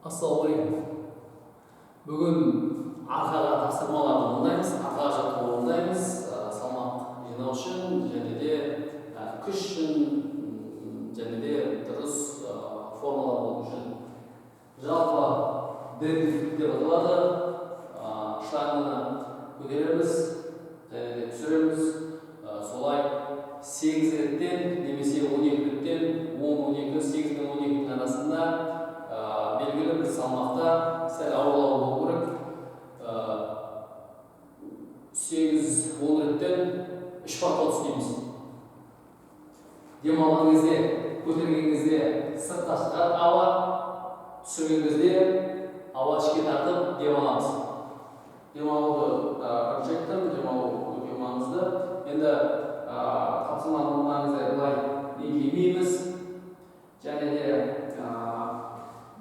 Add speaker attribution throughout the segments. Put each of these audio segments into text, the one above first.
Speaker 1: Ассалаумағалейкум. Бүгін арқаға тапсырмаларды орындаймыз, арқаға жаттығу орындаймыз, салмақ жинау үшін және де күш үшін және де дұрыс формалар болу үшін. Жалпы дедlift деп аталады. Штанганы көтереміз және де түсіреміз. Солай 8 реттен немесе 12 реттен 10-12, 8 пен 12 арасында белгілі бір салмақта сәл ауырлау болу керек. 8-10 реттен 3 подход істейміз. Демалған кезде, көтерген кезде сыртқа шығарып ауа, түсірген кезде ауа ішке тартып демаламыз. Демалуды бірінші айттым, демалу өте маңызды. Енді тапсырманы орындаңыздар, былай еңкеймейміз және де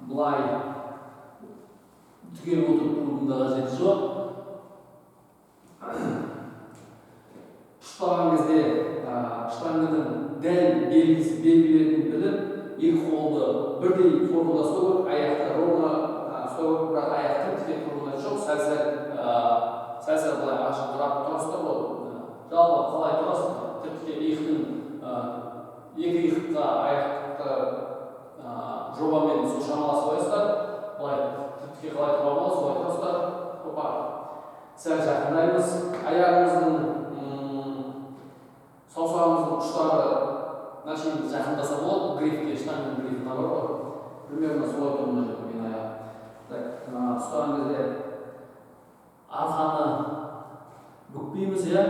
Speaker 1: былай түгел отырып тұрудың да қажеті жоқ. Ұстаған кезде штангының дәл белгілерін біліп, екі қолды бірдей формада ұстау керек, аяқты ровно ұстау керек, бірақ аяқты тіке тұрғанда жоқ, сәл-сәл былай ашық тұрап тұрасыздар ғой. Жалпы қалай тұрасыз? Тіпті екі иыққа аяқты жобамен су шамаласып қойсыздар, былай тіпті қалай тұра аласыз, солай тұрасыздар. Сәл жақындаймыз. Аяғымыздың саусағымыздың ұштары начинка жақындаса болады, грифке, штангның грифіне бар ғой. Примерно солай тұрмына жетіп мен аяғы. Ұстаған кезде арқаны бүкпейміз, иә?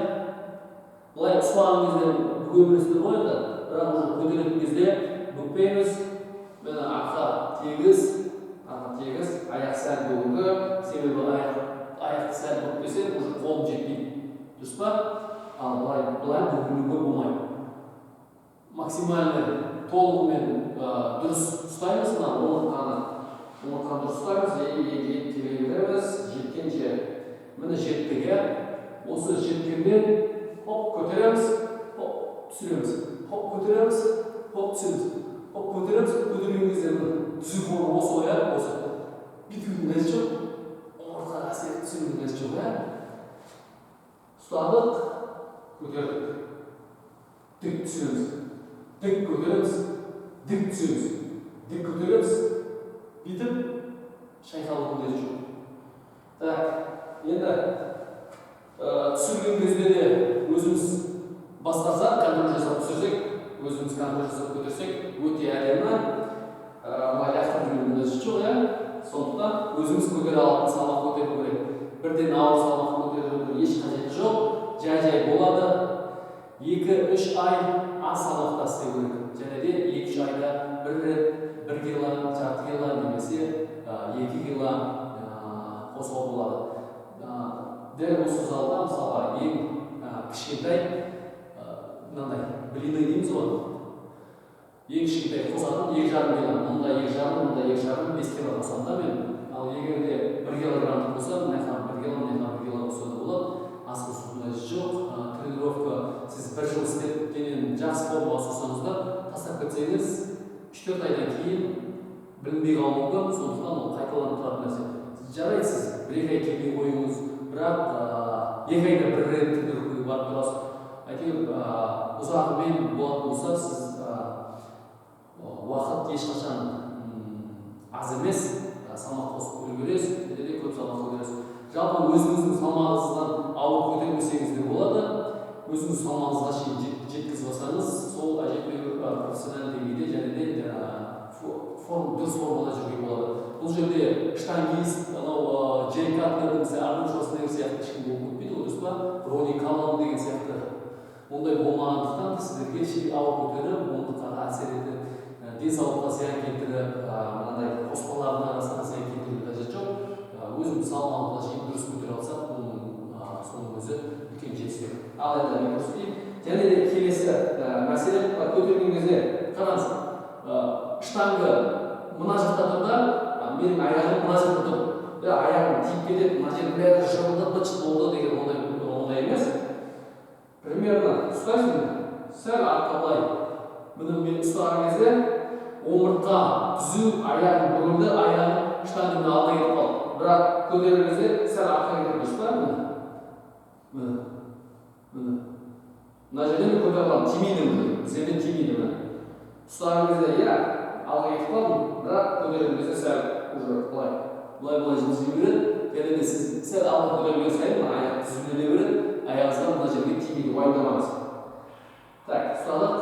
Speaker 1: Былай ұстаған кезде бүгемініздер ғой енді, бірақ көтеретін кезде бүкпейміз. Мені арқа тегіз, аяқ сәл бүгінгі, себебі аяқты сәл бүкпесе, қолым жетпейді. Дұрыс па? Ал былай бүгінгі болмайды. Максимальный толығымен дұрыс ұстаймыз, омыртқаны дұрыс ұстаймыз, еңгейіп теле береміз, жеткенше. Міне жеттіге, осы жеткеннен көтереміз, түсіреміз, көтереміз, түсіреміз. Көтереміз, көтерген кезде түзу форма осы ғой, осы. Бүйтудің мәзі жоқ, омыртқаға әсер түсірудің мәзі жоқ, ұстадық, көтердік. Дік түсіреміз, дік көтереміз, дік түсіреміз, дік көтереміз, бүйтіп шайқалудың мәзі жоқ. Енді түсірген кезде де өзіміз басқарсақ, контроль жасап түсірсек, өзіміз контроль жасап көтерсек, өте әдемі, аяқтан жүрген мәзі жоқ, сондықтан өзіміз көтере алатын салмақ көтеру керек. Бірден ауыр салмақ көтерудің еш қажеті жоқ, жай болады. 2-3 ай аз салмақта істеу керек. Және де 2-3 айда бір рет 1 кило, жарты кило немесе 2 кило қосуға болады. Дәл осы залда мысалға ең кішкентай блины дейміз ғой. Ең кішкентай қосатын 2,5 кило, мұнда 2,5, 5 кило қосам да мен. Ал егер де 1 килограмм қосам, мынаяққа 1 кило қосса да болады. Аз қосудың қажеті жоқ. Тренировка сіз 1 жыл істеп жақсы формаға ұстасаңыздар, тастап кетсеңіз 3-4 айдан кейін білінбей қалуы мүмкін, сондықтан ол қайталанып тұратын нәрсе. Жарайды, сіз 1-2 ай келмей қойыңыз, бірақ 2 айда 1 рет тренировкаға барып тұрасыз. Әйтеуір ұзағымен болатын болса, сіз уақыт ешқашан аз емес, салмақ қосып үлгересіз, және де көп салмақ көтересіз. Жалпы өзіңіздің салмағыңыздан ауыр көтермесеңіз де болады. Өзіңіз салмағыңызға шейін жеткізіп алсаңыз, сол әжептәуір профессионал деңгейде және де дұрыс формада жүрген болады. Бұл жерде штангист, Джей Катлер, Арнольд Шварценеггер сияқты ешкім болып кетпейді, дұрыс па? Рони Каллан деген сияқты. Ондай болмағандықтан сіздерге шей ауыр көтеріп, омыртқаға әсер етіп, денсаулыққа зиян келтіріп, мынандай қоспалардың арасына зиян келтіру қажет жоқ. Өзім салмағымызға шейін дұрыс көтере алсақ, соның өзі үлкен жетістік. Ал енді мен көрсетейін. Және де келесі мәселе көтерген кезде қараңыз, штанга мына жақта тұр да, менің аяғым мына жақта тұр. Аяғым тиіп кетеді, мына жер бәрі жығылды, быт-шыт болды деген ондай емес. Примерно ұстайсың, сәл артқалай. Бұны мен ұстаған кезде омыртқа түзу, аяғым бүгілді, аяғым штанганы алға кетіп қалды. Бірақ көтерер кезде сәл артқа кетеді, дұрыс па? Міне. Мына жерден көтеріп аламын, тимейді міне. Бізге тимейді міне. Ұстаған кезде иә, алға кетіп қалдым, бірақ көтерер кезде сәл уже былай жұмыс істей береді. Және сіз сәл алға көтерілген сайын аяқ түзіле береді. Аяғыңыздан мына жерге тимейді, уайымдамаңыз. Так, ұстадық.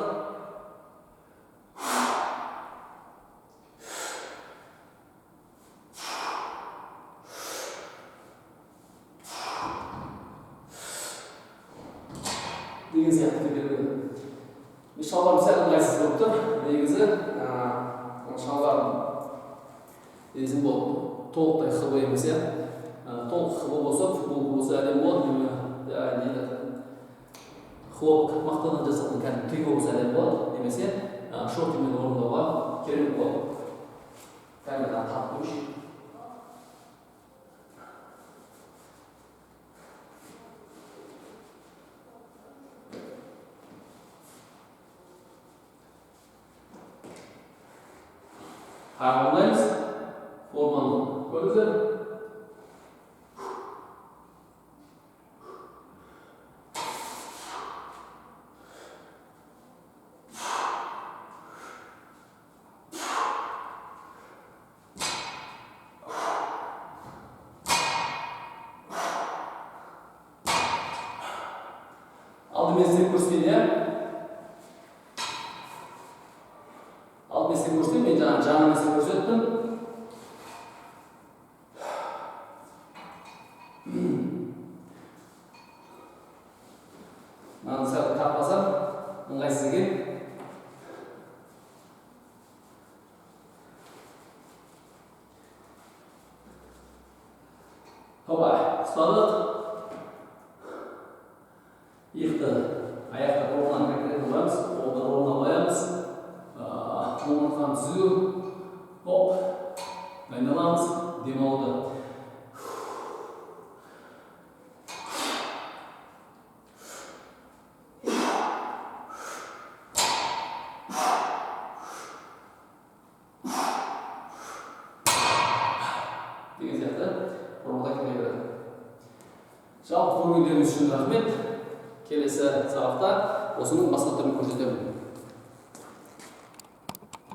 Speaker 1: Деген сияқты көтеріледі. Шалбарым сәл ыңғайсыз болып тұр. Негізі шалбарым негізі бұл толықтай хб емес, иә. Толық хб болса, футболка болса әдемі болады. Хлопок мақтадан жасалған кәдімгі трико болса әдемі болады. Немесе шортимен орындауға керемет болады. Камерадан тап қойшы. Қарғандаймыз, форманы көріңіздер. Алдымен істеп көрсетейін, иә? Алдымен істеп көрсетейін, мен жаңағы істеп көрсеттім. Мынаны сәл таппасам, ыңғайсыз екен. Хопа, ұстадық. Иықты аяқта орнынан конкретно қоямыз, қолды орнына қоямыз. Омыртқаны түзу. Хоп, дайындаламыз, демалуды. Деген сияқты формада кете береді. Жалпы көргендеріңіз үшін рахмет. Келесі сабақта осының басқа түрін көрсетемін.